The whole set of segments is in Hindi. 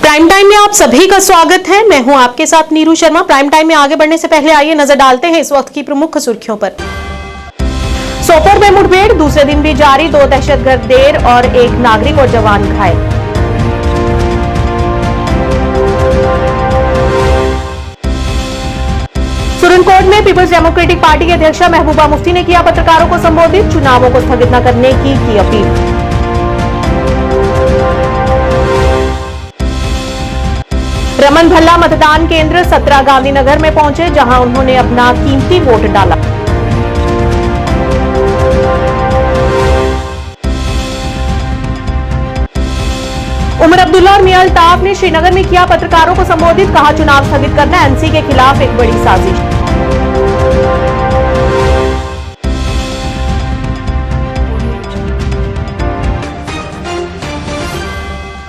प्राइम टाइम में आप सभी का स्वागत है। मैं हूं आपके साथ नीरू शर्मा। प्राइम टाइम में आगे बढ़ने से पहले आइए नजर डालते हैं इस वक्त की प्रमुख सुर्खियों पर। सोपोर में मुठभेड़, दूसरे दिन भी जारी, 2 दहशतगर्द ढेर और 1 नागरिक और जवान घायल। सुरन कोर्ट में पीपल्स डेमोक्रेटिक पार्टी की अध्यक्षा महबूबा मुफ्ती ने किया पत्रकारों को संबोधित, चुनावों को स्थगित न करने की अपील। रमन भल्ला मतदान केंद्र 17 गांधीनगर में पहुंचे, जहां उन्होंने अपना कीमती वोट डाला। उमर अब्दुल्ला और मियां अल्ताफ ने श्रीनगर में किया पत्रकारों को संबोधित, कहा चुनाव स्थगित करना एनसी के खिलाफ एक बड़ी साजिश।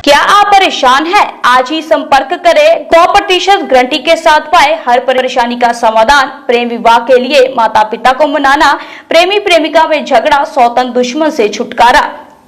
क्या आप परेशान हैं? आज ही संपर्क करें। 100% गारंटी के साथ पाए हर परेशानी का समाधान। प्रेम विवाह के लिए माता पिता को मनाना, प्रेमी प्रेमिका में झगड़ा, सौतन दुश्मन से छुटकारा,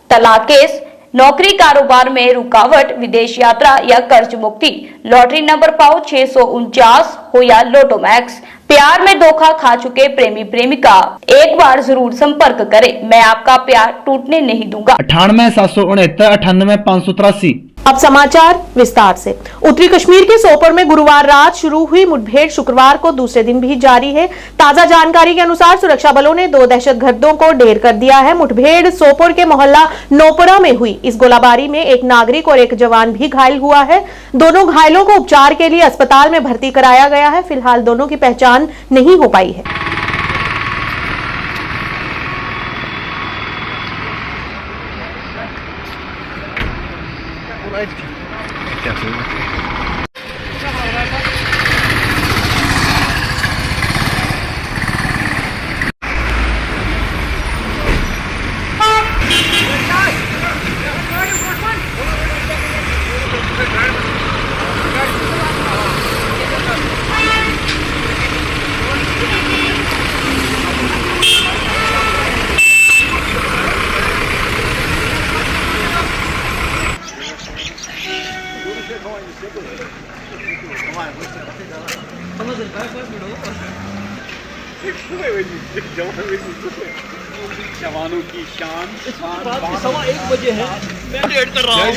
तलाक केस, नौकरी कारोबार में रुकावट, विदेश यात्रा या कर्ज मुक्ति, लॉटरी नंबर पाओ 649 हो या लोटो मैक्स, प्यार में धोखा खा चुके प्रेमी प्रेमिका, एक बार जरूर संपर्क करें। मैं आपका प्यार टूटने नहीं दूंगा। 98 769 98 583। अब समाचार विस्तार से। उत्तरी कश्मीर के सोपोर में गुरुवार रात शुरू हुई मुठभेड़ शुक्रवार को दूसरे दिन भी जारी है। ताजा जानकारी के अनुसार सुरक्षा बलों ने 2 दहशतगर्दों को ढेर कर दिया है। मुठभेड़ सोपोर के मोहल्ला नोपरा में हुई। इस गोलाबारी में 1 नागरिक और 1 जवान भी घायल हुआ है। दोनों घायलों को उपचार के लिए अस्पताल में भर्ती कराया गया है। फिलहाल दोनों की पहचान नहीं हो पाई है। जवानों की शान। रात 1:15 बजे है। मैं लेट कर रहा हूँ।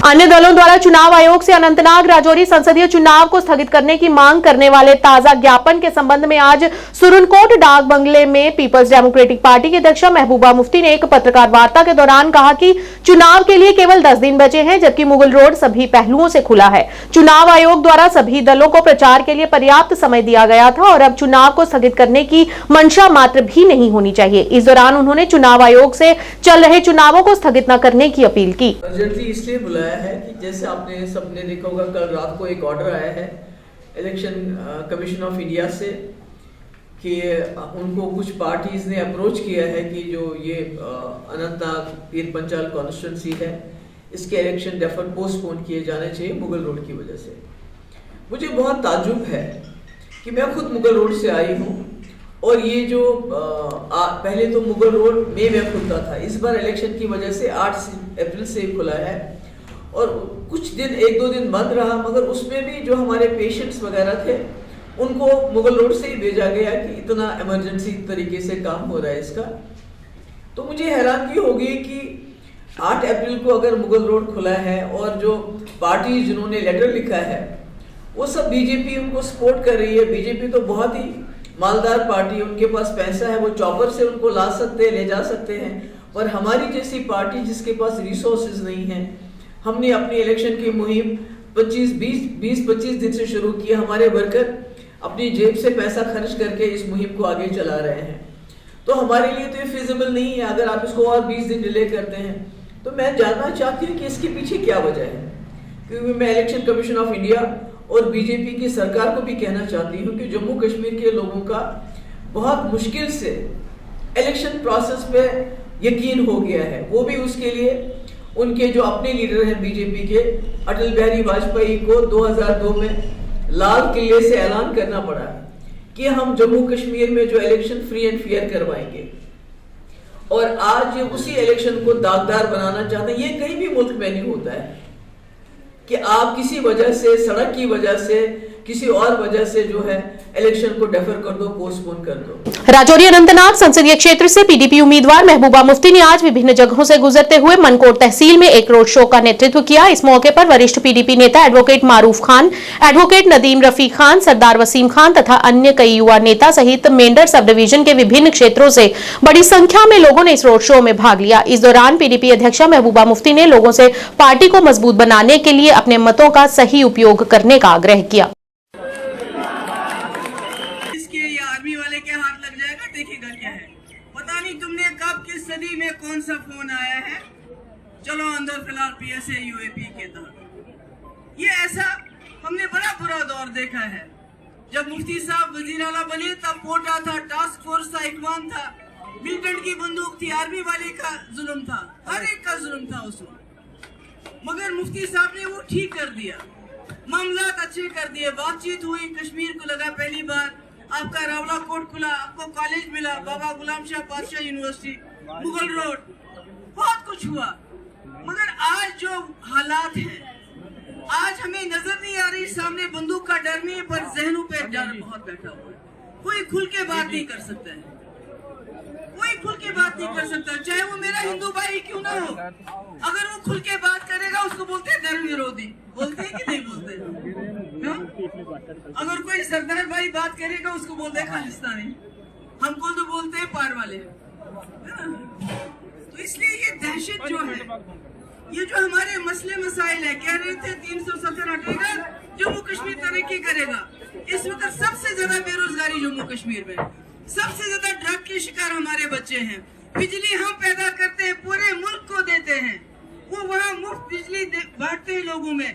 अन्य दलों द्वारा चुनाव आयोग से अनंतनाग राजौरी संसदीय चुनाव को स्थगित करने की मांग करने वाले ताजा ज्ञापन के संबंध में आज सुरनकोट डाक बंगले में पीपल्स डेमोक्रेटिक पार्टी की अध्यक्षा महबूबा मुफ्ती ने एक पत्रकार वार्ता के दौरान कहा कि चुनाव के लिए केवल 10 दिन बचे हैं, जबकि मुगल रोड सभी पहलुओं से खुला है। चुनाव आयोग द्वारा सभी दलों को प्रचार के लिए पर्याप्त समय दिया गया था और अब चुनाव को स्थगित करने की मंशा मात्र भी नहीं होनी चाहिए। इस दौरान उन्होंने चुनाव आयोग से चल रहे चुनावों को स्थगित न करने की अपील की। इसलिए बुलाया है कि जैसे आपने सबने देखा होगा, कल रात को एक ऑर्डर आया है इलेक्शन कमीशन ऑफ इंडिया से कि उनको कुछ पार्टीज ने अप्रोच किया है कि जो ये अनंतनाग पीर पंचाल कॉन्स्टिट्यूंसी है, इसके इलेक्शन डेफर पोस्टपोन किए जाने चाहिए मुगल रोड की वजह से। मुझे बहुत ताज्जुब है कि मैं खुद मुगल रोड से आई हूँ और ये जो पहले तो मुगल रोड मई में खुलता था, इस बार इलेक्शन की वजह से 8 अप्रैल से खुला है और कुछ दिन 1-2 दिन बंद रहा, मगर उसमें भी जो हमारे पेशेंट्स वगैरह थे उनको मुगल रोड से ही भेजा गया कि इतना इमरजेंसी तरीके से काम हो रहा है इसका। तो मुझे हैरानगी होगी कि 8 अप्रैल को अगर मुगल रोड खुला है और जो पार्टी जिन्होंने लेटर लिखा है वो सब बीजेपी उनको सपोर्ट कर रही है। बीजेपी तो बहुत ही मालदार पार्टी है, उनके पास पैसा है, वो चॉपर से उनको ला सकते हैं, ले जा सकते हैं। पर हमारी जैसी पार्टी जिसके पास रिसोर्सेज नहीं है, हमने अपनी इलेक्शन की मुहिम 20-25 दिन से शुरू की। हमारे वर्कर अपनी जेब से पैसा खर्च करके इस मुहिम को आगे चला रहे हैं, तो हमारे लिए तो ये फिजिबल नहीं है। अगर आप इसको और 20 दिन डिले करते हैं तो मैं जानना चाहती हूँ कि इसके पीछे क्या वजह है। क्योंकि मैं इलेक्शन कमीशन ऑफ इंडिया और बीजेपी की सरकार को भी कहना चाहती हूँ कि जम्मू कश्मीर के लोगों का बहुत मुश्किल से इलेक्शन प्रोसेस पे यकीन हो गया है। वो भी उसके लिए उनके जो अपने लीडर हैं बीजेपी के अटल बिहारी वाजपेयी को 2002 में लाल किले से ऐलान करना पड़ा कि हम जम्मू कश्मीर में जो इलेक्शन फ्री एंड फेयर करवाएंगे, और आज उसी इलेक्शन को दागदार बनाना चाहते हैं। ये कहीं भी मुल्क में नहीं होता है कि आप किसी वजह से, सड़क की वजह से, किसी और वजह से जो है इलेक्शन को डेफर कर दो, पोस्टपोन कर दो। राजौरी अनंतनाग संसदीय क्षेत्र से पीडीपी उम्मीदवार महबूबा मुफ्ती ने आज विभिन्न जगहों से गुजरते हुए मनकोट तहसील में एक रोड शो का नेतृत्व किया। इस मौके पर वरिष्ठ पीडीपी नेता एडवोकेट मारूफ खान, एडवोकेट नदीम रफीक खान, सरदार वसीम खान तथा अन्य कई युवा नेता सहित मेंढर सब डिवीजन के विभिन्न क्षेत्रों से बड़ी संख्या में लोगों ने इस रोड शो में भाग लिया। इस दौरान पीडीपी अध्यक्षा महबूबा मुफ्ती ने लोगों से पार्टी को मजबूत बनाने के लिए अपने मतों का सही उपयोग करने का आग्रह किया। देखिएगा क्या है, पता नहीं तुमने कब किस सदी में कौन सा फोन आया है। चलो अंदर फिलहाल पीएसए यूएपी के तहत ये ऐसा हमने बड़ा बुरा दौर देखा है। जब मुफ्ती साहब वजीर आला बने तब कोटा था, टास्क फोर्स था, इकवान था, मिलिटेंट की बंदूक थी, आर्मी वाले का जुल्म था, हर एक का जुल्म था उस वक्त। मगर मुफ्ती साहब ने वो ठीक कर दिया, मामलात अच्छे कर दिए, बातचीत हुई, कश्मीर को लगा पहली बार, आपका रावला कोट खुला, आपको कॉलेज मिला, बाबा गुलाम शाह बादशाह यूनिवर्सिटी, मुगल रोड, बहुत कुछ हुआ। मगर आज जो हालात हैं, आज हमें नजर नहीं आ रही, सामने बंदूक का डर नहीं है पर जहनों पे डर बहुत बैठा हुआ है। कोई खुल के बात नहीं कर सकता है, कोई खुल के बात नहीं कर सकता, चाहे वो मेरा हिंदू भाई क्यों ना हो। अगर वो खुल के बात करेगा उसको बोलते हैं धर्म विरोधी, बोलते हैं कि नहीं बोलते? अगर कोई सरदार भाई बात करेगा उसको बोलते हैं खालिस्तानी, हमको तो बोलते हैं पार वाले। तो इसलिए ये दहशत जो है, ये जो हमारे मसले मसाइल है, कह रहे थे 370 हटेगा जम्मू कश्मीर तरक्की करेगा। इस वक्त सबसे ज्यादा बेरोजगारी जम्मू कश्मीर में, सबसे ज्यादा ड्रग के शिकार हमारे बच्चे हैं। बिजली हम पैदा करते हैं, पूरे मुल्क को देते हैं, वो वहाँ मुफ्त बिजली बांटते हैं लोगों में।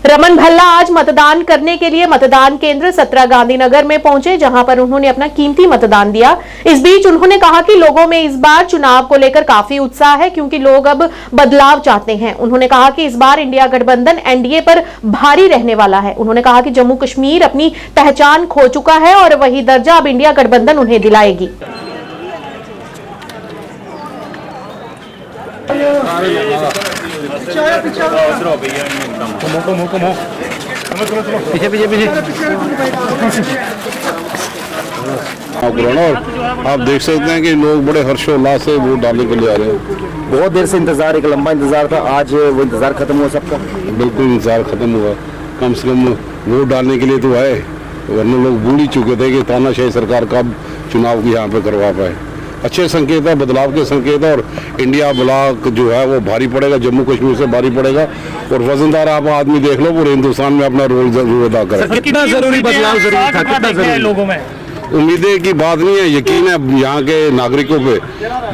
रमन भल्ला आज मतदान करने के लिए मतदान केंद्र 17 गांधीनगर में पहुंचे, जहां पर उन्होंने अपना कीमती मतदान दिया। इस बीच उन्होंने कहा कि लोगों में इस बार चुनाव को लेकर काफी उत्साह है, क्योंकि लोग अब बदलाव चाहते हैं। उन्होंने कहा कि इस बार इंडिया गठबंधन एनडीए पर भारी रहने वाला है। उन्होंने कहा कि जम्मू कश्मीर अपनी पहचान खो चुका है और वही दर्जा अब इंडिया गठबंधन उन्हें दिलाएगी। पीछे पीछे पीछे आप देख सकते हैं कि लोग बड़े हर्षोल्लास से वोट डालने के लिए आ रहे हैं। बहुत देर से इंतजार, एक लंबा इंतजार था, आज वो इंतजार खत्म हुआ सबका। बिल्कुल इंतजार खत्म हुआ, कम से कम वोट डालने के लिए तो आए, वरना लोग भूल ही चुके थे कि तानाशाही सरकार कब चुनाव की यहाँ पे करवा पाए। अच्छे संकेत है, बदलाव के संकेत है, और इंडिया ब्लॉक जो है वो भारी पड़ेगा, जम्मू कश्मीर से भारी पड़ेगा, और वजनदार आप आदमी देख लो पूरे हिंदुस्तान में अपना रोल जरूर अदा करें। कितना जरूरी बदलाव जरूरी था, कितना जरूरी लोगों में? उम्मीदें की बात नहीं है, यकीन है यहाँ के नागरिकों पे,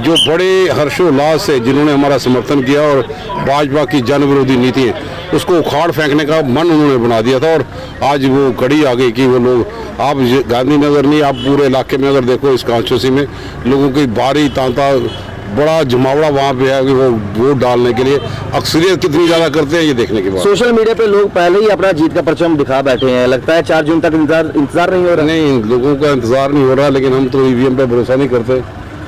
जो बड़े हर्षोल्लास से जिन्होंने हमारा समर्थन किया और भाजपा की जन विरोधी नीति है उसको उखाड़ फेंकने का मन उन्होंने बना दिया था। और आज वो कड़ी आ गई कि वो लोग, आप गांधीनगर नहीं, आप पूरे इलाके में अगर देखो, इस कॉन्स्टिट्यूंसी में लोगों की भारी तांता, बड़ा जमावड़ा वहाँ पे है कि वो वोट डालने के लिए अक्सरियत कितनी ज़्यादा करते हैं ये देखने के बाद। सोशल मीडिया पे लोग पहले ही अपना जीत का परचम दिखा बैठे हैं, लगता है 4 जून तक इंतजार नहीं हो रहा। नहीं, लोगों का इंतजार नहीं हो रहा, लेकिन हम तो ईवीएम पे भरोसा नहीं करते,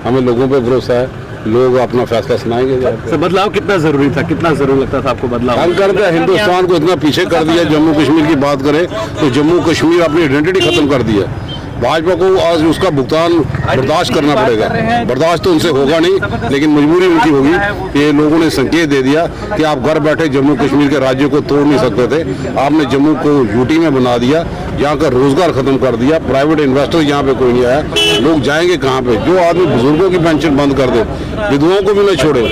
हमें लोगों पे भरोसा है, लोग अपना फैसला सुनाएंगे। सर बदलाव कितना जरूरी था, कितना जरूरी लगता था आपको बदलाव? हम करते हैं, हिंदुस्तान को इतना पीछे कर दिया। जम्मू कश्मीर की बात करें तो जम्मू कश्मीर अपनी आइडेंटिटी खत्म कर दिया। भाजपा को आज उसका भुगतान बर्दाश्त करना पड़ेगा। बर्दाश्त तो उनसे होगा नहीं, लेकिन मजबूरी उनकी होगी। ये लोगों ने संकेत दे दिया कि आप घर बैठे जम्मू कश्मीर के राज्य को तोड़ नहीं सकते थे, आपने जम्मू को यूटी में बना दिया, यहाँ का रोजगार खत्म कर दिया, प्राइवेट इन्वेस्टर यहाँ पे कोई नहीं आया, लोग जाएंगे कहाँ पे? जो आदमी बुजुर्गों की पेंशन बंद कर दे, विधवाओं को भी ना छोड़े,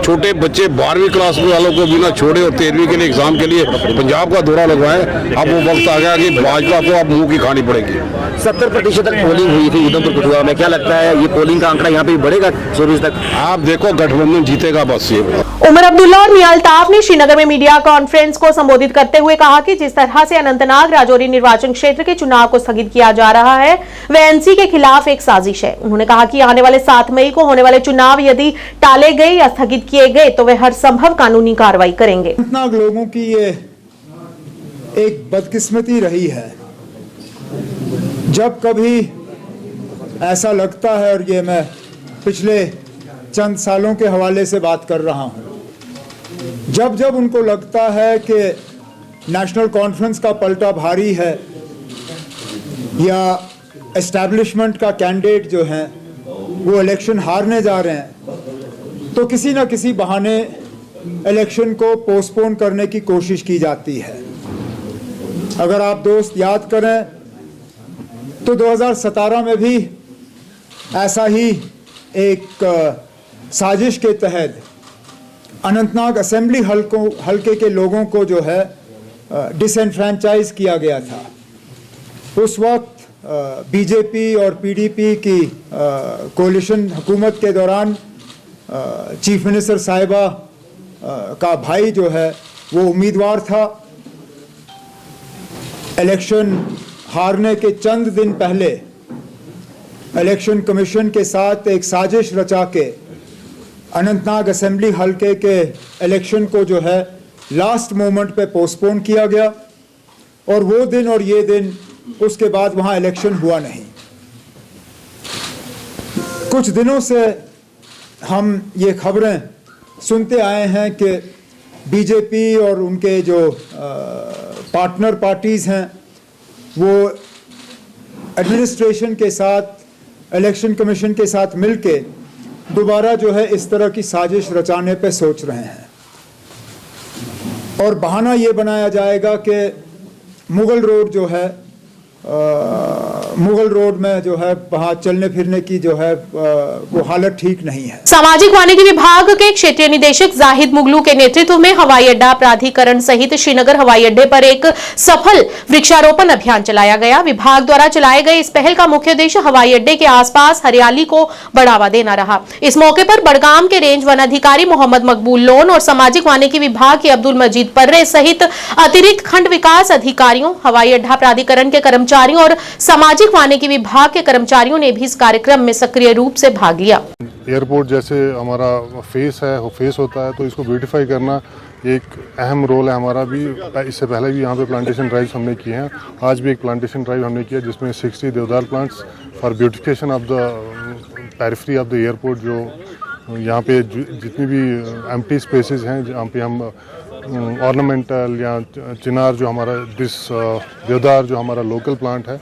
छोटे बच्चे 12वीं क्लास वालों को भी ना छोड़े, और 13वीं के लिए एग्जाम के लिए पंजाब का दौरा लगवाएं। अब वो वक्त आ गया कि भाजपा को अब मुंह की खानी पड़ेगी। 70 प्रतिशत तक पोलिंग हुई थी उधमपुर कठुआ में, क्या लगता है ये पोलिंग का आंकड़ा यहाँ पे बढ़ेगा 24 तक? आप देखो गठबंधन जीतेगा बस ये। उमर अब्दुल्ला और मियां अल्ताफ ने श्रीनगर में मीडिया कॉन्फ्रेंस को संबोधित करते हुए कहा कि जिस तरह से अनंतनाग राजौरी निर्वाचन क्षेत्र के चुनाव को स्थगित किया जा रहा है वह एनसी के खिलाफ एक साजिश है। उन्होंने कहा कि आने वाले 7 मई को होने वाले चुनाव यदि टाले गए या स्थगित किए गए तो वे हर संभव कानूनी कार्रवाई करेंगे। अनंतनाग लोगों की ये एक बदकिस्मती रही है, जब कभी ऐसा लगता है, और ये मैं पिछले चंद सालों के हवाले से बात कर रहा हूं, जब जब उनको लगता है कि नेशनल कॉन्फ्रेंस का पलटा भारी है या एस्टैब्लिशमेंट का कैंडिडेट जो है वो इलेक्शन हारने जा रहे हैं, तो किसी न किसी बहाने इलेक्शन को पोस्टपोन करने की कोशिश की जाती है। अगर आप दोस्त याद करें तो 2017 में भी ऐसा ही एक साजिश के तहत अनंतनाग असेंबली हल्के के लोगों को जो है डिसएनफ्रेंचाइज किया गया था। उस वक्त बीजेपी और पीडीपी की कोलिशन हुकूमत के दौरान चीफ मिनिस्टर साहिबा का भाई जो है वो उम्मीदवार था। इलेक्शन हारने के चंद दिन पहले इलेक्शन कमीशन के साथ एक साजिश रचा के अनंतनाग असेंबली हल्के के इलेक्शन को जो है लास्ट मोमेंट पे पोस्टपोन किया गया, और वो दिन और ये दिन उसके बाद वहाँ इलेक्शन हुआ नहीं। कुछ दिनों से हम ये खबरें सुनते आए हैं कि बीजेपी और उनके जो पार्टनर पार्टीज़ हैं वो एडमिनिस्ट्रेशन के साथ, इलेक्शन कमीशन के साथ मिलके दोबारा जो है इस तरह की साजिश रचाने पे सोच रहे हैं, और बहाना ये बनाया जाएगा कि मुगल रोड जो है मुगल रोड में जो है वहाँ चलने फिरने की जो है वो हालत ठीक नहीं है। सामाजिक वानिकी विभाग के क्षेत्रीय निदेशक जाहिद मुगलू के नेतृत्व में हवाई अड्डा प्राधिकरण सहित श्रीनगर हवाई अड्डे पर एक सफल वृक्षारोपण अभियान चलाया गया। विभाग द्वारा चलाए गए इस पहल का मुख्य उद्देश्य हवाई अड्डे के आसपास हरियाली को बढ़ावा देना रहा। इस मौके पर बड़गाम के रेंज वन अधिकारी मोहम्मद मकबूल लोन और सामाजिक वानिकी विभाग के अब्दुल मजीद पर्रे सहित अतिरिक्त खंड विकास अधिकारियों, हवाई अड्डा प्राधिकरण के कर्मचारियों और सामाजिक वानिकी विभाग के कर्मचारियों ने भी इस कार्यक्रम में सक्रिय रूप से भाग लिया। एयरपोर्ट जैसे हमारा फेस होता है, तो इसको ब्यूटीफाई करना एक अहम रोल है हमारा भी। इससे पहले भी यहाँ पे प्लांटेशन ड्राइव हमने किए हैं, आज भी एक प्लांटेशन ड्राइव हमने किया जिसमें 60 देवदार plants for beautification of the periphery of the airport. जो यहाँ पे जितनी भी एम्प्टी स्पेसेस हैं जहाँ पे हम ऑर्नामेंटल या चिनार जो हमारा देवदार जो हमारा लोकल प्लांट है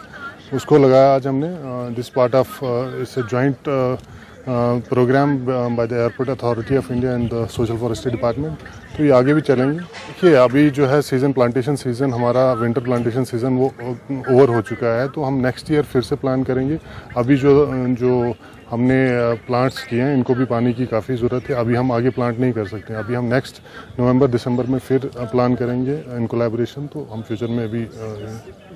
उसको लगाया आज हमने। This part of it's a joint programme by the airport authority of India and the social forestry department. तो ये आगे भी चलेंगे। देखिए अभी जो है सीज़न प्लांटेशन सीज़न, हमारा विंटर प्लांटेशन सीज़न वो ओवर हो चुका है, तो हम नेक्स्ट ईयर फिर से प्लान करेंगे। अभी जो हमने प्लांट्स किए हैं इनको भी पानी की काफ़ी ज़रूरत है। अभी हम आगे प्लांट नहीं कर सकते, अभी हम नेक्स्ट नवंबर दिसंबर में फिर प्लान करेंगे इन कोलैबोरेशन। तो हम फ्यूचर में भी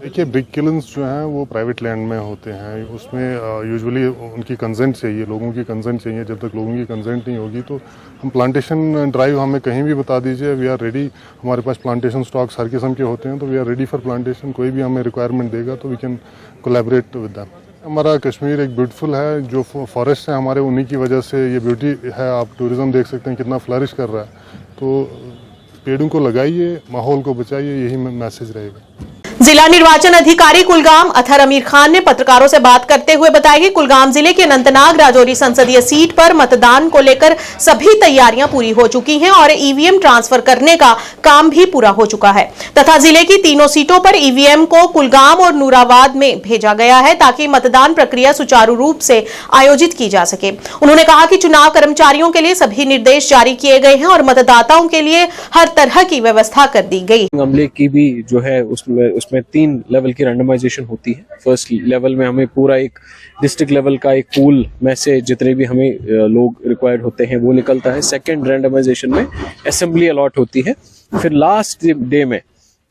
देखिए ब्रिक किलन्स जो हैं वो प्राइवेट लैंड में होते हैं, उसमें यूजुअली उनकी कंसेंट चाहिए, लोगों की कंसेंट चाहिए। जब तक लोगों की कंसेंट नहीं होगी तो हम प्लांटेशन ड्राइव हमें कहीं भी बता दीजिए, वी आर रेडी। हमारे पास प्लांटेशन स्टॉक्स हर किस्म के होते हैं, तो we are ready for plantation. कोई भी हमें रिक्वायरमेंट देगा तो we can collaborate with them. हमारा कश्मीर एक ब्यूटीफुल है, जो फॉरेस्ट है हमारे उन्हीं की वजह से ये ब्यूटी है। आप टूरिज़्म देख सकते हैं कितना फ्लरिश कर रहा है, तो पेड़ों को लगाइए, माहौल को बचाइए, यही मैसेज रहेगा। जिला निर्वाचन अधिकारी कुलगाम अथर अमीर खान ने पत्रकारों से बात करते हुए बताया कि कुलगाम जिले के अनंतनाग राजौरी संसदीय सीट पर मतदान को लेकर सभी तैयारियां पूरी हो चुकी हैं और ईवीएम ट्रांसफर करने का काम भी पूरा हो चुका है तथा जिले की तीनों सीटों पर ईवीएम को कुलगाम और नूराबाद में भेजा गया है ताकि मतदान प्रक्रिया सुचारू रूप से आयोजित की जा सके। उन्होंने कहा कि चुनाव कर्मचारियों के लिए सभी निर्देश जारी किए गए हैं और मतदाताओं के लिए हर तरह की व्यवस्था कर दी गई। अमले की भी जो है उसमें 3 लेवल की रैंडमाइजेशन होती है। फर्स्ट लेवल में हमें पूरा एक डिस्ट्रिक्ट लेवल का एक पूल में से जितने भी हमें लोग रिक्वायर्ड होते हैं वो निकलता है। सेकंड रैंडमाइजेशन में असेंबली अलॉट होती है। फिर लास्ट डे में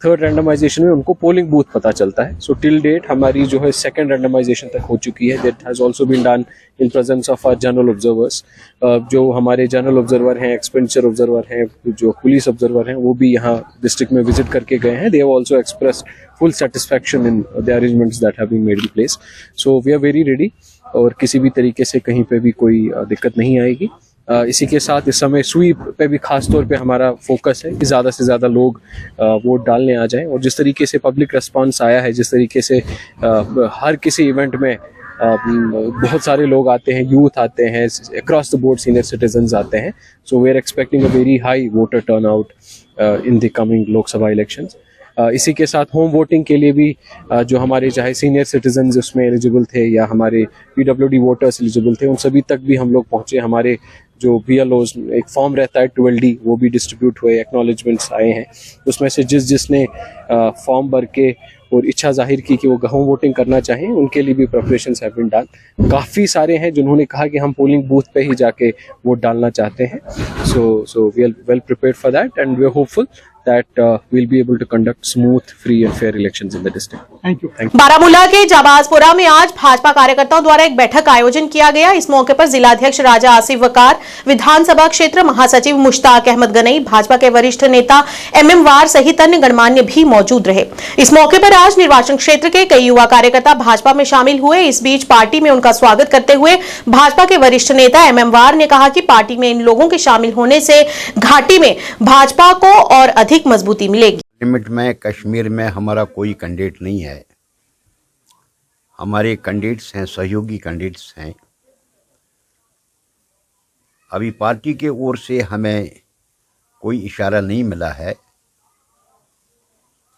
थर्ड रैंडमाइजेशन में उनको पोलिंग बूथ पता चलता है। सो टिल डेट हमारी जो है सेकंड रैंडमाइजेशन तक हो चुकी है। That has also been done in presence of our general observers. जो हमारे जनरल ऑब्जर्वर हैं, एक्सपेंडिचर ऑब्जर्वर हैं, जो पुलिस ऑब्जर्वर हैं, वो भी यहाँ डिस्ट्रिक्ट में विजिट करके गए हैं। They have also expressed full satisfaction in the arrangements that have been made in place. So we are very ready और किसी भी तरीके से कहीं पे भी कोई दिक्कत नहीं आएगी। इसी के साथ इस समय स्वीप पे भी खास तौर पे हमारा फोकस है कि ज़्यादा से ज़्यादा लोग वोट डालने आ जाएं। और जिस तरीके से पब्लिक रिस्पांस आया है, जिस तरीके से हर किसी इवेंट में बहुत सारे लोग आते हैं, यूथ आते हैं, across the board senior citizens आते हैं। So we are expecting a very high voter turnout in the coming Lok Sabha elections. इसी के साथ होम वोटिंग के लिए भी जो हमारे चाहे सीनियर सिटीजन्स उसमें एलिजिबल थे या हमारे PWD वोटर्स एलिजिबल थे, उन सभी तक भी हम लोग पहुँचे। हमारे जो BLOs एक फॉर्म रहता है 12D, वो भी डिस्ट्रीब्यूट हुए, एक्नॉलेजमेंट्स आए हैं। उसमें से जिसने फॉर्म भर के और इच्छा जाहिर की कि वो होम वोटिंग करना चाहें, उनके लिए भी प्रिपरेशंस हैव बीन डन। काफ़ी सारे हैं जिन्होंने कहा कि हम पोलिंग बूथ पे ही जाके वोट डालना चाहते हैं। So we are well prepared for that and we are hopeful that we'll be able to conduct smooth, free and fair elections in the district. Thank you. Baramulla के जाबाजपुरा में आज भाजपा कार्यकर्ताओं द्वारा एक बैठक का आयोजन किया गया। इस मौके पर जिलाध्यक्ष राजा आसिफ वकार, विधानसभा क्षेत्र महासचिव मुश्ताक अहमद गनई, भाजपा के वरिष्ठ नेता MM वार सहित अन्य गणमान्य भी मौजूद रहे। इस मौके पर आज निर्वाचन क्षेत्र के कई युवा कार्यकर्ता भाजपा में शामिल हुए। इस बीच पार्टी में उनका स्वागत करते हुए भाजपा के वरिष्ठ नेता MM वार ने कहा कि पार्टी में इन लोगों के शामिल होने से घाटी में भाजपा को और अधिक मजबूती मिलेगी। लिमिट में कश्मीर में हमारा कोई कैंडिडेट नहीं है। हमारे कैंडिडेट्स हैं, सहयोगी कैंडिडेट्स हैं। अभी पार्टी के ओर से हमें कोई इशारा नहीं मिला है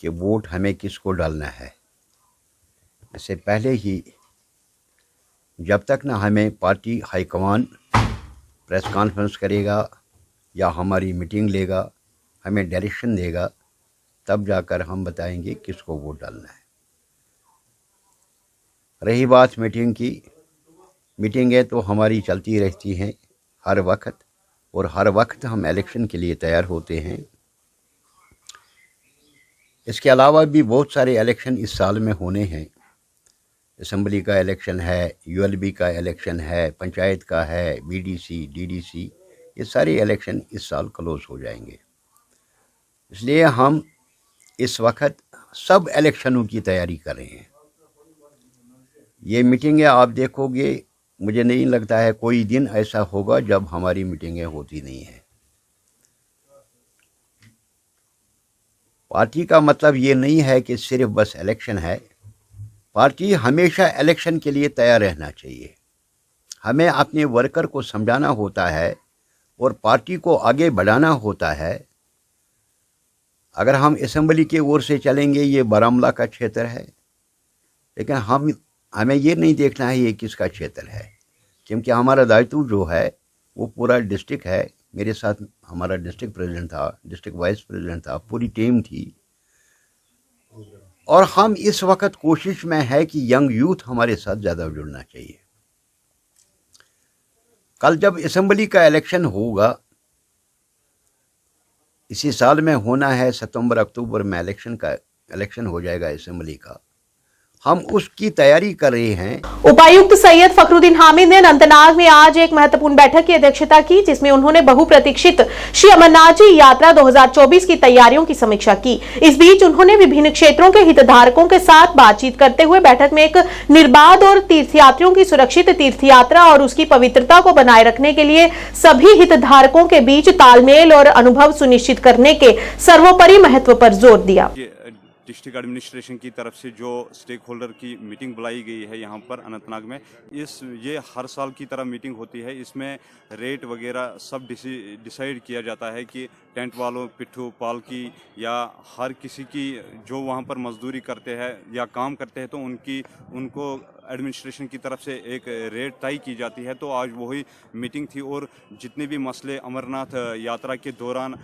कि वोट हमें किसको डालना है। इससे पहले ही जब तक ना हमें पार्टी हाईकमान प्रेस कॉन्फ्रेंस करेगा या हमारी मीटिंग लेगा, हमें डायरेक्शन देगा, तब जाकर हम बताएंगे किसको वोट डालना है। रही बात मीटिंग की, मीटिंगें तो हमारी चलती रहती हैं हर वक्त, और हर वक्त हम इलेक्शन के लिए तैयार होते हैं। इसके अलावा भी बहुत सारे इलेक्शन इस साल में होने हैं। असम्बली का इलेक्शन है, ULB का इलेक्शन है, पंचायत का है, BDC, DDC, ये सारे इलेक्शन इस साल क्लोज हो जाएंगे। इसलिए हम इस वक्त सब इलेक्शनों की तैयारी कर रहे हैं। ये मीटिंगें आप देखोगे, मुझे नहीं लगता है कोई दिन ऐसा होगा जब हमारी मीटिंगें होती नहीं हैं। पार्टी का मतलब ये नहीं है कि सिर्फ बस इलेक्शन है। पार्टी हमेशा इलेक्शन के लिए तैयार रहना चाहिए। हमें अपने वर्कर को समझाना होता है और पार्टी को आगे बढ़ाना होता है। अगर हम असम्बली की ओर से चलेंगे, ये बारामूला का क्षेत्र है, लेकिन हमें ये नहीं देखना है ये किसका क्षेत्र है, क्योंकि हमारा दायित्व जो है वो पूरा डिस्ट्रिक्ट है। मेरे साथ हमारा डिस्ट्रिक्ट प्रेसिडेंट था, डिस्ट्रिक्ट वाइस प्रेसिडेंट था, पूरी टीम थी। और हम इस वक्त कोशिश में है कि यंग यूथ हमारे साथ ज़्यादा जुड़ना चाहिए। कल जब असम्बली का इलेक्शन होगा, इसी साल में होना है, सितंबर अक्टूबर में इलेक्शन हो जाएगा असम्बली का, हम उसकी तैयारी कर रहे हैं। उपायुक्त सैयद फखरुद्दीन हामिद ने अनंतनाग में आज एक महत्वपूर्ण बैठक की अध्यक्षता की, जिसमें उन्होंने बहुप्रतीक्षित श्री अमरनाथ जी यात्रा 2024 की तैयारियों की समीक्षा की। इस बीच उन्होंने विभिन्न क्षेत्रों के हितधारकों के साथ बातचीत करते हुए बैठक में एक निर्बाध और तीर्थयात्रियों की सुरक्षित तीर्थयात्रा और उसकी पवित्रता को बनाए रखने के लिए सभी हितधारकों के बीच तालमेल और अनुभव सुनिश्चित करने के सर्वोपरि महत्व पर जोर दिया। डिस्ट्रिक्ट एडमिनिस्ट्रेशन की तरफ से जो स्टेक होल्डर की मीटिंग बुलाई गई है यहाँ पर अनंतनाग में, ये हर साल की तरह मीटिंग होती है। इसमें रेट वगैरह सब डिसाइड किया जाता है कि टेंट वालों, पिट्ठू, पालकी या हर किसी की जो वहाँ पर मजदूरी करते हैं या काम करते हैं, तो उनको एडमिनिस्ट्रेशन की तरफ से एक रेट तय की जाती है। तो आज वही मीटिंग थी और जितने भी मसले अमरनाथ यात्रा के दौरान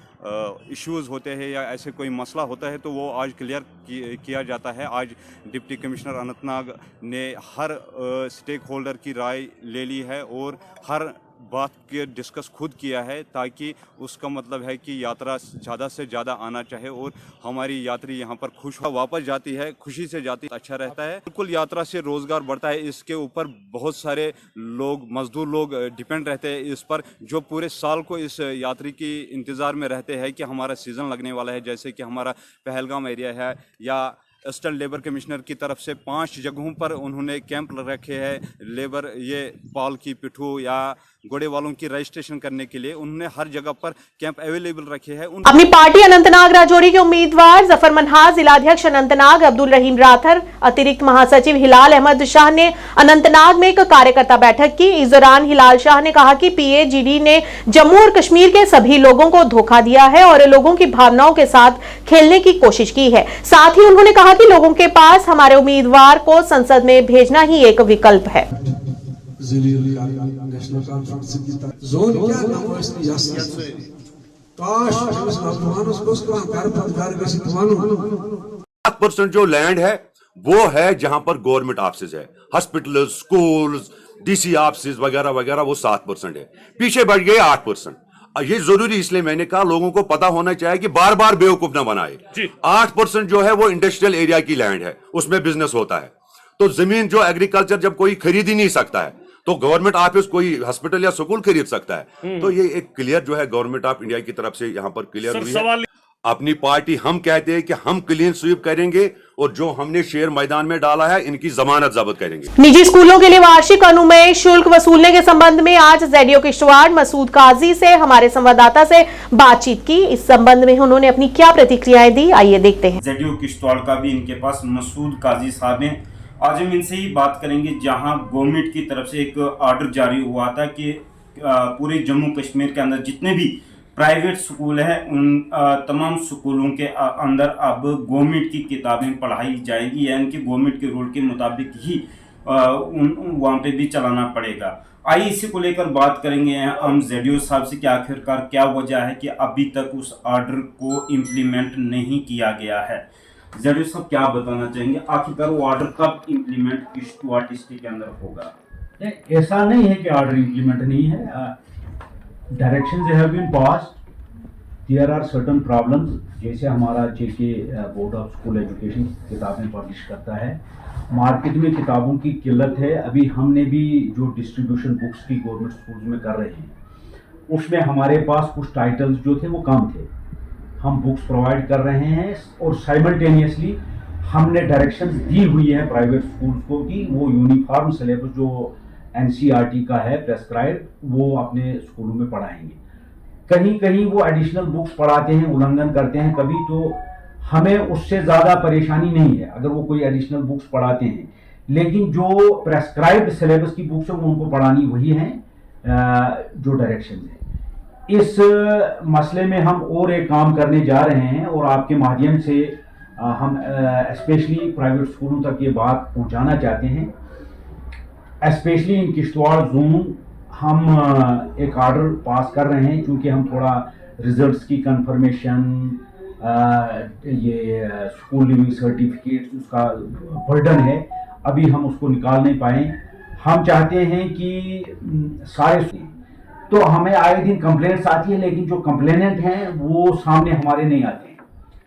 इश्यूज़ होते हैं या ऐसे कोई मसला होता है, तो वो आज क्लियर किया जाता है। आज डिप्टी कमिश्नर अनंतनाग ने हर स्टेक होल्डर की राय ले ली है और हर बात के डिस्कस खुद किया है, ताकि उसका मतलब है कि यात्रा ज़्यादा से ज़्यादा आना चाहे और हमारी यात्री यहाँ पर खुश वापस जाती है, खुशी से जाती है, अच्छा रहता है। बिल्कुल यात्रा से रोज़गार बढ़ता है। इसके ऊपर बहुत सारे लोग, मजदूर लोग डिपेंड रहते हैं इस पर, जो पूरे साल को इस यात्री की इंतज़ार में रहते हैं कि हमारा सीज़न लगने वाला है। जैसे कि हमारा पहलगाम एरिया है, या असिस्टेंट लेबर कमिश्नर की तरफ से 5 जगहों पर उन्होंने कैंप रखे हैं लेबर, ये पाल की, पिठू या घोड़े वालों की रजिस्ट्रेशन करने के लिए उन्होंने हर जगह पर कैंप अवेलेबल रखे हैं। अपनी पार्टी अनंतनाग राजौरी के उम्मीदवार जफर मनहास, जिलाध्यक्ष अनंतनाग अब्दुल रहीम राथर, अतिरिक्त महासचिव हिलाल अहमद शाह ने अनंतनाग में एक कार्यकर्ता बैठक की। इस दौरान हिलाल शाह ने कहा कि PAGD ने जम्मू और कश्मीर के सभी लोगों को धोखा दिया है और लोगों की भावनाओं के साथ खेलने की कोशिश की है। साथ ही उन्होंने कहा कि लोगों के पास हमारे उम्मीदवार को संसद में भेजना ही एक विकल्प है। % जो लैंड है वो है जहां पर गवर्नमेंट ऑफिस है, हॉस्पिटल, स्कूल्स, DC ऑफिस वगैरह वगैरह, वो 7% है। पीछे बढ़ गए 8%। ये जरूरी इसलिए मैंने कहा लोगों को पता होना चाहिए कि बार बार बेवकूफ ना बनाए। 8% जो है वो इंडस्ट्रियल एरिया की लैंड है, उसमें बिजनेस होता है। तो जमीन जो एग्रीकल्चर जब कोई खरीद ही नहीं सकता है तो गवर्नमेंट ऑफिस कोई हॉस्पिटल या स्कूल खरीद सकता है। तो ये एक क्लियर जो है गवर्नमेंट ऑफ इंडिया की तरफ से यहाँ पर क्लियर हुई है। अपनी पार्टी हम कहते हैं कि हम क्लीन स्वीप करेंगे और जो हमने शेर मैदान में डाला है इनकी जमानत जब्त करेंगे। निजी स्कूलों के लिए वार्षिक अनुमेय शुल्क वसूलने के संबंध में आज ZDO किश्तवाड़ मसूद काजी से हमारे संवाददाता से बातचीत की। इस संबंध में उन्होंने अपनी क्या प्रतिक्रियाएं दी, आइए देखते हैं। ZDO किश्तवाड़ का भी इनके पास मसूद काजी साहब हैं। आज हम इनसे ही बात करेंगे, जहां गवर्नमेंट की तरफ से एक ऑर्डर जारी हुआ था कि पूरे जम्मू कश्मीर के अंदर जितने भी प्राइवेट स्कूल हैं उन तमाम स्कूलों के अंदर अब गवर्नमेंट की किताबें पढ़ाई जाएगी, यानी कि गवर्नमेंट के रूल के मुताबिक ही वहाँ पे भी चलाना पड़ेगा। आइए इसी को लेकर बात करेंगे हम ZDO साहब से कि आखिरकार क्या वजह है कि अभी तक उस ऑर्डर को इम्प्लीमेंट नहीं किया गया है। ZDO साहब क्या बताना चाहेंगे, आखिरकार वो ऑर्डर कब इम्प्लीमेंट किश्तवाड़ डिस्ट्रिक्ट के अंदर होगा? ऐसा नहीं है कि ऑर्डर इम्प्लीमेंट नहीं है। Directions have been passed, there are certain problems. जैसे हमारा JK board of school education किताबें पब्लिश करता है, मार्केट में किताबों की किल्लत है। अभी हमने भी जो डिस्ट्रीब्यूशन बुक्स की गवर्नमेंट स्कूल्स में कर रहे हैं उसमें हमारे पास कुछ टाइटल्स जो थे वो कम थे। हम बुक्स प्रोवाइड कर रहे हैं और साइमल्टेनियसली हमने डायरेक्शंस दी हुई है प्राइवेट स्कूल्स को कि वो यूनिफॉर्म सिलेबस जो NCERT का है प्रेस्क्राइब, वो अपने स्कूलों में पढ़ाएंगे। कहीं कहीं वो एडिशनल बुक्स पढ़ाते हैं, उल्लंघन करते हैं कभी, तो हमें उससे ज़्यादा परेशानी नहीं है अगर वो कोई एडिशनल बुक्स पढ़ाते हैं। लेकिन जो प्रेस्क्राइब्ड सिलेबस की बुक्स है वो उनको पढ़ानी वही है जो डायरेक्शन है। इस मसले में हम और एक काम करने जा रहे हैं और आपके माध्यम से हम स्पेशली प्राइवेट स्कूलों तक ये बात पहुंचाना चाहते हैं। स्पेशली इन किश्तवाड़ जोन हम एक ऑर्डर पास कर रहे हैं, क्योंकि हम थोड़ा रिजल्ट्स की कंफर्मेशन, ये स्कूल लिविंग सर्टिफिकेट, उसका बर्डन है, अभी हम उसको निकाल नहीं पाए। हम चाहते हैं कि सारे, तो हमें आए दिन कंप्लेंट्स आती है लेकिन जो कंप्लेनेंट हैं वो सामने हमारे नहीं आते हैं।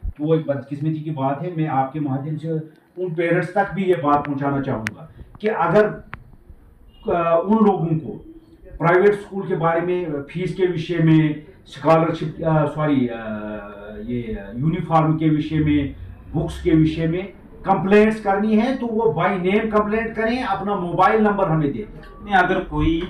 तो वो एक बदकिस्मती की बात है। मैं आपके माध्यम से उन पेरेंट्स तक भी ये बात पहुंचाना चाहूँगा कि अगर उन लोगों को प्राइवेट स्कूल के बारे में, फीस के विषय में, स्कॉलरशिप ये यूनिफॉर्म के विषय में, बुक्स के विषय में कंप्लेंट्स करनी है तो वो बाय नेम कंप्लेंट करें, अपना मोबाइल नंबर हमें दे दें। नहीं, अगर कोई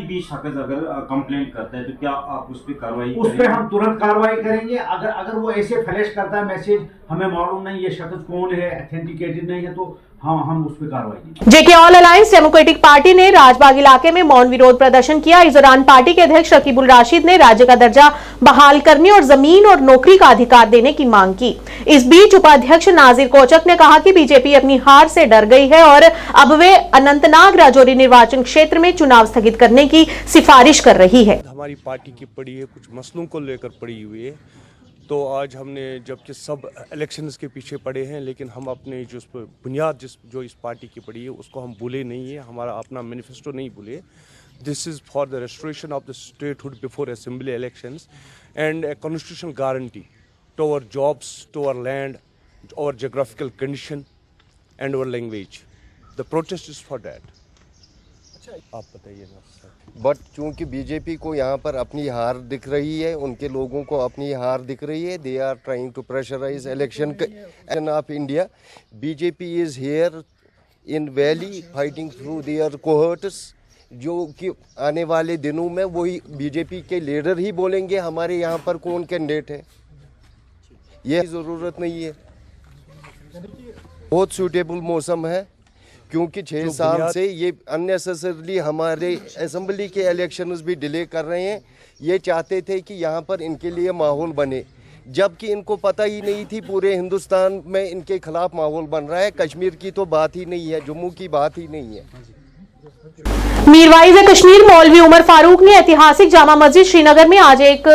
भी शख्स अगर कंप्लेंट करता है तो क्या आप उस पर कार्रवाई उस पर हम तुरंत कार्रवाई करेंगे। अगर वो ऐसे फ्लैश करता है मैसेज, हमें मालूम नहीं ये शख्स कौन है, ऑथेंटिकेटेड नहीं है, तो हम उस पर कार्रवाई। JK all alliance democratic party ने राजबाग इलाके में मौन विरोध प्रदर्शन किया। इस दौरान पार्टी के अध्यक्ष रकीबुल राशिद ने राज्य का दर्जा बहाल करने और जमीन और नौकरी का अधिकार देने की मांग की। इस बीच उपाध्यक्ष नाजिर कोचक ने कहा कि बीजेपी अपनी हार से डर गई है और अब वे अनंतनाग राजौरी निर्वाचन क्षेत्र में चुनाव स्थगित करने की सिफारिश कर रही है। हमारी पार्टी की पड़ी है, कुछ मसलों को लेकर पड़ी हुई है, तो आज हमने, जबकि सब इलेक्शंस के पीछे पड़े हैं, लेकिन हम अपने जो बुनियाद जो इस पार्टी की पड़ी है उसको हम भूले नहीं है, हमारा अपना मैनिफेस्टो नहीं भूले। this is for the restoration of the statehood before assembly elections and a constitutional guarantee to our jobs, to our land, to our geographical condition and our language. The protest is for that. आप बताइए ना सर। बट चूंकि बीजेपी को यहाँ पर अपनी हार दिख रही है, उनके लोगों को अपनी हार दिख रही है, they are trying to pressurise election of India. BJP is here in valley fighting through their cohorts, जो कि आने वाले दिनों में वही बीजेपी के लीडर ही बोलेंगे हमारे यहाँ पर कौन कैंडिडेट है। ये ज़रूरत नहीं है। बहुत सूटेबल मौसम है क्योंकि 6 साल से ये अननेसेसरली हमारे असेंबली के इलेक्शंस भी डिले कर रहे हैं। ये चाहते थे कि यहाँ पर इनके लिए माहौल बने, जबकि इनको पता ही नहीं थी पूरे हिंदुस्तान में इनके खिलाफ माहौल बन रहा है। कश्मीर की तो बात ही नहीं है, जम्मू की बात ही नहीं है। मीरवाइज कश्मीर मौलवी उमर फारूक ने ऐतिहासिक जामा मस्जिद श्रीनगर में आज एक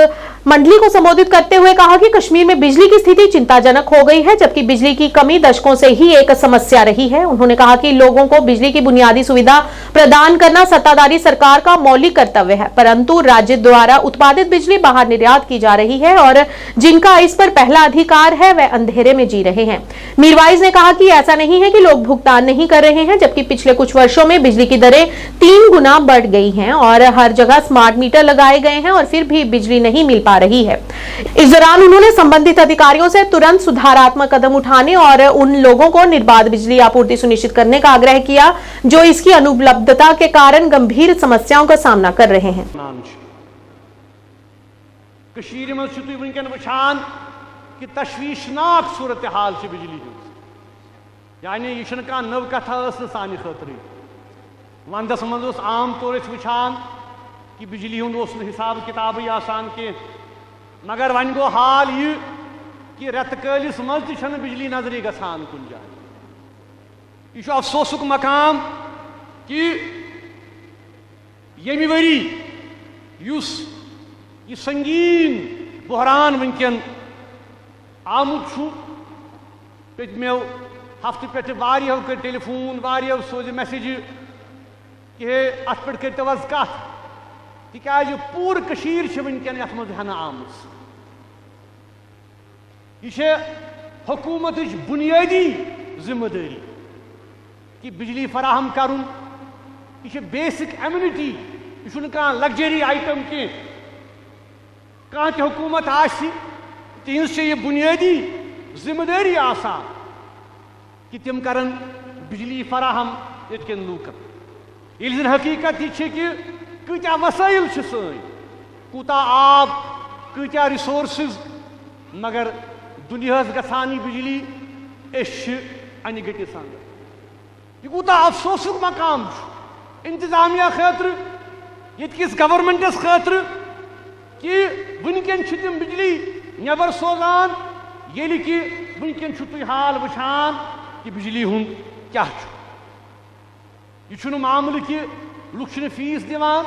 मंडली को संबोधित करते हुए कहा कि कश्मीर में बिजली की स्थिति चिंताजनक हो गई है, जबकि बिजली की कमी दशकों से ही एक समस्या रही है। उन्होंने कहा कि लोगों को बिजली की बुनियादी सुविधा प्रदान करना सत्ताधारी सरकार का मौलिक कर्तव्य है, परंतु राज्य द्वारा उत्पादित बिजली बाहर निर्यात की जा रही है और जिनका इस पर पहला अधिकार है वह अंधेरे में जी रहे हैं। मीरवाइज ने कहा कि ऐसा नहीं है कि लोग भुगतान नहीं कर रहे हैं, जबकि पिछले कुछ वर्षों में बिजली की दरें 3 गुना बढ़ गई हैं और हर जगह स्मार्ट मीटर लगाए गए हैं और फिर भी बिजली नहीं मिल पा रही है। इस दौरान उन्होंने संबंधित अधिकारियों से तुरंत सुधारात्मक कदम उठाने और उन लोगों को निर्बाध बिजली आपूर्ति सुनिश्चित करने का आग्रह किया जो इसकी अनुपलब्धता के कारण गंभीर समस्याओं का सामना कर रहे हैं। कश्मीर में वुनकन वुचान कि तशवीशनाक सूरत हाल से बिजली यानी यह नव कथा सानि खतरी वंदस मज आम तौर वुचान कि बिजली हूं हिसाब किताब आसान के, मगर वन गो हाल यह कि रेत कलिस मज बिजली नजरी गसान कुन जाए। यह अफसोसुक मकाम कि यमि वरी युस यह संगीन बहरान वनकन आमुत पत्मो हफ्त पे वारियों कर टेलीफोन वारियों सोज मैसेज कि अत पे कर कत तिकाज पूर कशीर वनकन यथ मज हना आमुस। यह हुकूमत बुनियादी जिम्मेदारी कि बिजली फराहम करुन, यह बेसिक एम्यूनिटी, यह कह लग्जरी आइटम कह कह त हुकूमत तिज यह बुनियादी जिम्मेदारी आसान कि तिम करन बिजली फराहम ये लूकन। ये हकीकत यह कि कत्या वसाइल सन, कूता आब, कत्या रिसोर्सेज, मगर दुनिया गसान बिजली अन गटिस अंदर। यह कूता अफसोसुक मकाम इंतजामिया खतर ये गवर्नमेंटस खतर कि वनकन तम बिजली नबर सोजान ये कि वनकन तुम हाल वुचान कि बिजली हुंद क्या यह मामल कि लुक फीस दिवान,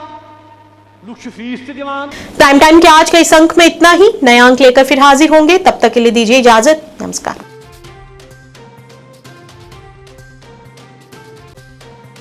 लुक फीस दिवान। प्राइम टाइम के आज के इस अंक में इतना ही। नया अंक लेकर फिर हाजिर होंगे, तब तक के लिए दीजिए इजाजत। नमस्कार।